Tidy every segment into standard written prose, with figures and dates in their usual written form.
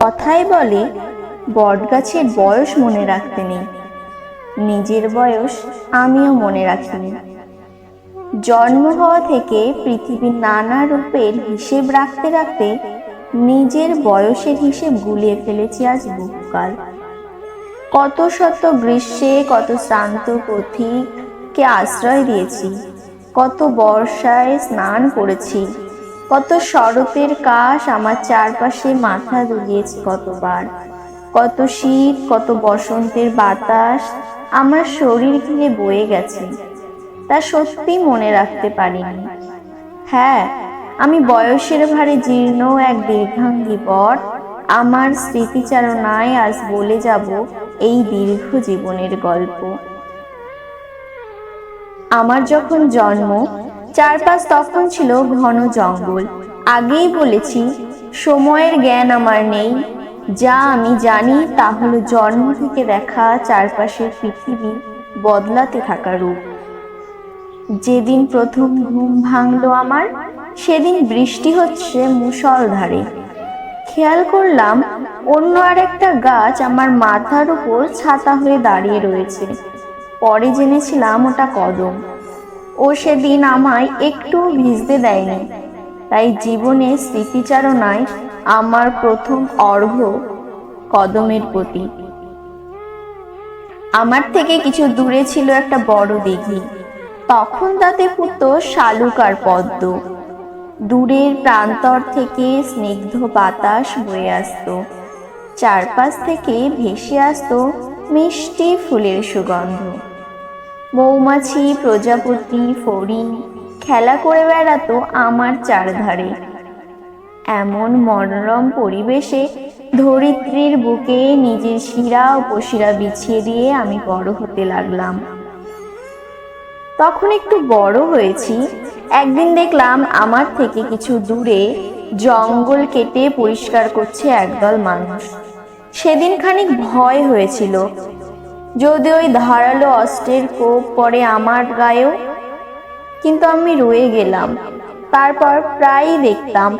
কথাই বলে বটগাছের বয়স মনে রাখতে নেই। নিজের বয়স আমিও মনে রাখিনি। জন্ম হওয়া থেকে পৃথিবীর নানা রূপের হিসেব রাখতে রাখতে নিজের বয়সের হিসেব গুলিয়ে ফেলেছি আজ বহুকাল। কত শত গ্রীষ্মে কত শ্রান্ত পথিককে আশ্রয় দিয়েছি, কত বর্ষায় স্নান করেছি, কত শরতের কাশ আমার চারপাশে মাথা দুলিয়েছি কতবার, কত শীত কত বসন্তের বাতাস আমার শরীর ঘিরে বয়ে গেছে, তা সত্যি মনে রাখতে পারিনি। হ্যাঁ, আমি বয়সের ভারে জীর্ণ এক দীর্ঘাঙ্গী বট। আমার স্মৃতিচারণায় আজ বলে যাব এই দীর্ঘ জীবনের গল্প। আমার যখন জন্ম, চারপাশ তখন ছিল ঘন জঙ্গল। আগেই বলেছি, সময়ের জ্ঞান আমার নেই। যা আমি জানি তা হলো জন্ম থেকে দেখা চারপাশের পৃথিবী বদলাতে থাকা রূপ। যেদিন প্রথম ঘুম ভাঙলো আমার, সেদিন বৃষ্টি হচ্ছে মুষলধারে। খেয়াল করলাম অন্য আরেকটা গাছ আমার মাথার উপর ছাতা হয়ে দাঁড়িয়ে রয়েছে। পরে জেনেছিলাম ওটা কদম। ও সেদিন আমায় একটু ভিজতে দেয়নি। তাই জীবনের স্মৃতিচারণায় আমার প্রথম অর্ঘ্য কদমের প্রতি। আমার থেকে কিছু দূরে ছিল একটা বড় দিঘি। তখন তাতে ফুটতো শালুক আর পদ্ম। দূরের প্রান্তর থেকে স্নিগ্ধ বাতাস বয়ে আসতো, চারপাশ থেকে ভেসে আসতো মিষ্টি ফুলের সুগন্ধ। মৌমাছি, প্রজাপতি, ফড়িং খেলা করে বেড়াতো আমার চারধারে। এমন মনোরম পরিবেশে ধরিত্রীর বুকে নিজের শিরা উপশিরা বিছিয়ে দিয়ে আমি বড় হতে লাগলাম। তখন একটু বড় হয়েছি। একদিন দেখলাম আমার থেকে কিছু দূরে জঙ্গল কেটে পরিষ্কার করছে একদল মানুষ। সেদিন খানিক ভয় হয়েছিল, যদি ওই ধারালো অস্ত্রের কোপ পড়ে আমার গায়েও। কিন্তু আমি রয়ে গেলাম। তারপর প্রায়ই দেখতাম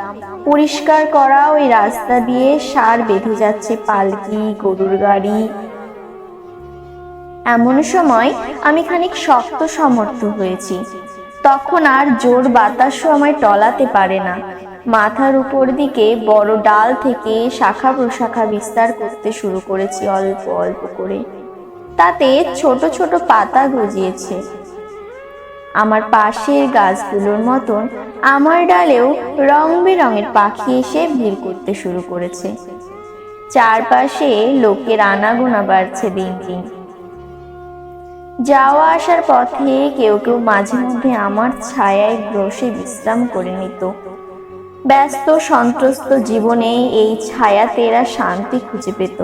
পরিষ্কার করা ওই রাস্তা দিয়ে সার বেঁধে যাচ্ছে পালকি, গরুর গাড়ি। এমন সময় আমি খানিক শক্ত সমর্থ হয়েছি। তখন আর জোর বাতাসও আমায় টলাতে পারে না। মাথার উপর দিকে বড় ডাল থেকে শাখা প্রশাখা বিস্তার করতে শুরু করেছি অল্প অল্প করে। তাতে ছোট ছোট পাতা গজিয়েছে। আমার পাশের গাছগুলোর মতন আমার ডালেও রং বেরঙের পাখি এসে ভিড় করতে শুরু করেছে। চারপাশে লোকের আনাগোনা বাড়ছে দিন দিন। যাওয়া আসার পথে কেউ কেউ মাঝে মধ্যে আমার ছায়ায় বসে বিশ্রাম করে নিত। ব্যস্ত সন্ত্রস্ত জীবনে এই ছায়াতে এরা শান্তি খুঁজে পেত।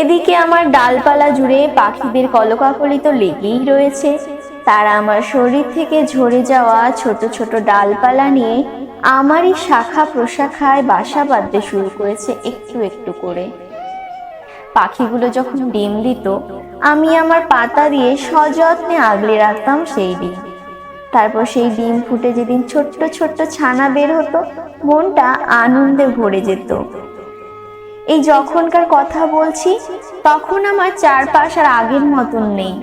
এদিকে আমার ডালপালা জুড়ে পাখিদের কলকাকলি তো লেগেই রয়েছে। তারা আমার শরীর থেকে ঝরে যাওয়া ছোট ছোট ডালপালা নিয়ে আমারই শাখা প্রশাখায় বাসা বাঁধতে শুরু করেছে একটু একটু করে। পাখিগুলো যখন ডিম দিত, আমি আমার পাতা দিয়ে সযত্নে আগলে রাখতাম সেই ডিম। তারপর সেই ডিম ফুটে যেদিন ছোট্ট ছোট্ট ছানা বের হতো, মনটা আনন্দে ভরে যেত। এই যখনকার কথা বলছি, তখন আমার চারপাশ আর আগের মতন নেই।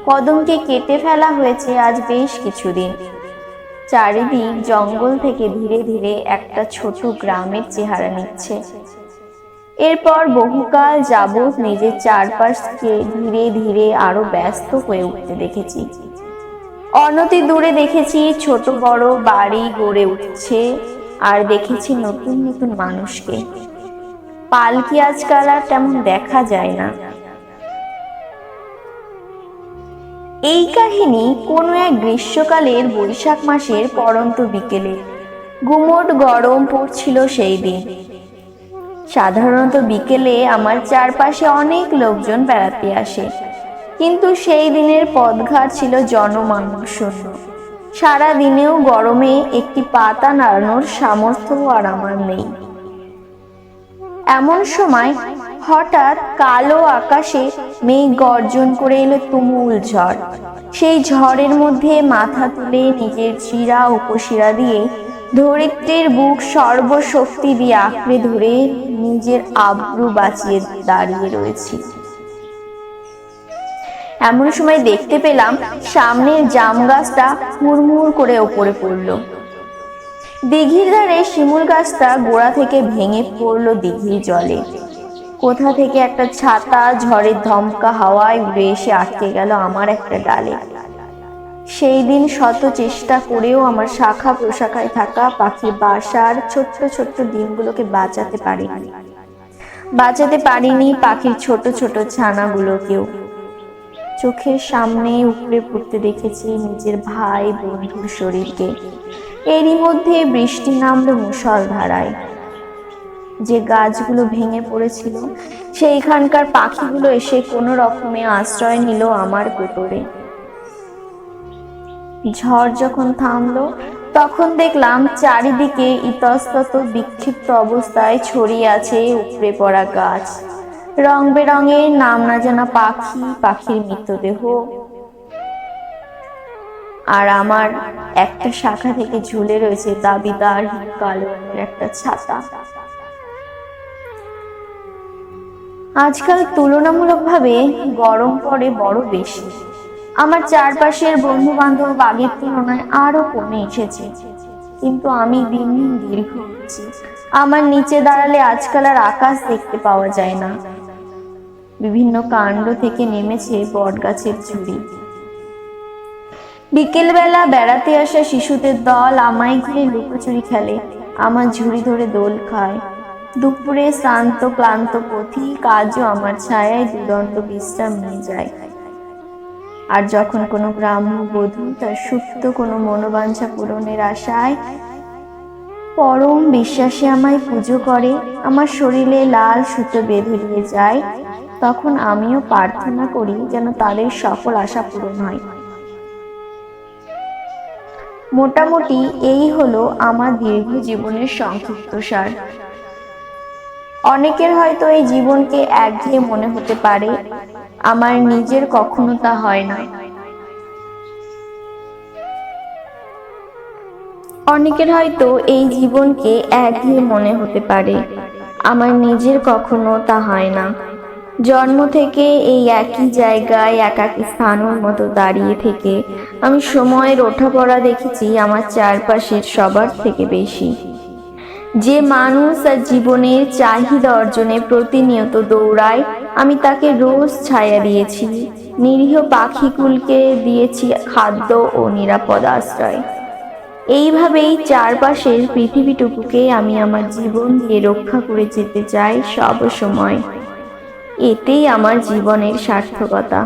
কদমকে কেটে ফেলা হয়েছে আজ বেশ কিছুদিন। চারিদিক জঙ্গল থেকে ধীরে ধীরে একটা ছোট গ্রামের চেহারা নিচ্ছে। এরপর বহুকাল যাবৎ নিজের চারপাশকে ধীরে ধীরে আরো ব্যস্ত হয়ে উঠতে দেখেছি। অনতি দূরে দেখেছি ছোট বড় বাড়ি গড়ে উঠছে, আর দেখেছি নতুন নতুন মানুষকে। পালকি আজকাল আর তেমন দেখা যায় না। এই কাহিনী কোনো এক গ্রীষ্মকালের বৈশাখ মাসের পড়ন্ত বিকেলে। গুমোট গরম পড়ছিল সেই দিন। সাধারণত বিকেলে আমার চারপাশে অনেক লোকজন বেড়াতে আসে, কিন্তু সেই দিনের পথঘাট ছিল জনমানবশূন্য। সারা দিনেও গরমে একটি পাতা নাড়ানোর সামর্থ্য আর আমার নেই। এমন সময় হঠাৎ কালো আকাশে মেঘ গর্জন করে এলো তুমুল ঝড়। সেই ঝড়ের মধ্যে মাথা তুলে নিজের শিরা উপশিরা দিয়ে ধরিত্রীর বুক সর্বশক্তি দিয়ে আঁকড়ে ধরে নিজের আব্রু বাঁচিয়ে দাঁড়িয়ে রয়েছি। এমন সময় দেখতে পেলাম সামনের জাম গাছটা হুড়মুড় করে ওপরে পড়লো। দিঘির ধারে শিমুল গাছটা গোড়া থেকে ভেঙে পড়লো দিঘির জলে। কোথা থেকে একটা ছাতা ঝড়ের ধমকা হাওয়ায় উড়ে এসে আটকে গেল আমার একটা ডালে। সেই দিন শত চেষ্টা করেও আমার শাখা প্রশাখায় থাকা পাখির বাসার ছোট্ট ছোট্ট ডিমগুলোকে বাঁচাতে পারিনি পাখির ছোট ছোট ছানাগুলোকেও। চোখের সামনে উপড়ে পড়তে দেখেছি নিজের ভাই বন্ধুর শরীরকে। এরই মধ্যে বৃষ্টি নামলো মুষলধারায়। যে গাছগুলো ভেঙে পড়েছিল সেইখানকার পাখিগুলো এসে কোনো রকমে আশ্রয় নিল আমার কোটরে। ঝড় যখন থামলো তখন দেখলাম চারিদিকে ইতস্তত বিক্ষিপ্ত অবস্থায় ছড়িয়ে আছে উপড়ে পড়া গাছ, রং বেরঙের নাম না জানা পাখি, পাখির মৃতদেহ, আর আমার একটা শাখা থেকে ঝুলে রয়েছে দাবিদার কালো রঙের একটা ছাতা। আজকাল তুলনামূলকভাবে গরম পড়ে বড় বেশি। আমার চারপাশের বন্ধু বান্ধব আগের তুলনায় আরো কমে এসেছে, কিন্তু আমি দিন দিন দীর্ঘ হচ্ছি। আমার নিচে দাঁড়ালে আজকাল আর আকাশ দেখতে পাওয়া যায় না। বিভিন্ন কাণ্ড থেকে নেমেছে বট গাছের ঝুড়ি। বিকেলবেলা বেড়াতে আসা শিশুদের দল আমায় ঘিরে লুকোচুরি খেলে, আমার ঝুড়ি ধরে দোল খায়। দুপুরে শ্রান্ত ক্লান্ত পথিক আজও আমার ছায়ায় দুদণ্ড বিশ্রাম নিয়ে যায়। আর যখন কোনো গ্রাম্য বধূ তার সুপ্ত কোনো মনোবাঞ্ছা পূরণের আশায় পরম বিশ্বাসে আমায় পুজো করে, আমার শরীরে লাল সুতো বেঁধে দিয়ে যায়, তখন আমিও প্রার্থনা করি যেন তাদের সকল আশা পূরণ হয়। মোটামুটি এই হলো আমার দীর্ঘ জীবনের সংক্ষিপ্তসার। অনেকের হয়তো এই জীবনকে একঘেয়ে মনে হতে পারে, আমার নিজের কখনো তা হয় না। অনেকের হয়তো এই জীবনকে একঘেয়ে মনে হতে পারে, আমার নিজের কখনো তা হয় না। জন্ম থেকে এই একই জায়গায় একাকী স্থানের মতো দাঁড়িয়ে থেকে আমি সময়ের ওঠাপড়া দেখেছি আমার চারপাশের সবার থেকে বেশি। যে মানুষ আর জীবনের চাহিদা অর্জনে প্রতিনিয়ত দৌড়ায়, আমি তাকে রোজ ছায়া দিয়েছি, নিরীহ পাখিকুলকে দিয়েছি খাদ্য ও নিরাপদ আশ্রয়। এইভাবেই চারপাশের পৃথিবীটুকুকে আমি আমার জীবন দিয়ে রক্ষা করে যেতে চাই সব সময়। এতেই আমার জীবনের সার্থকতা।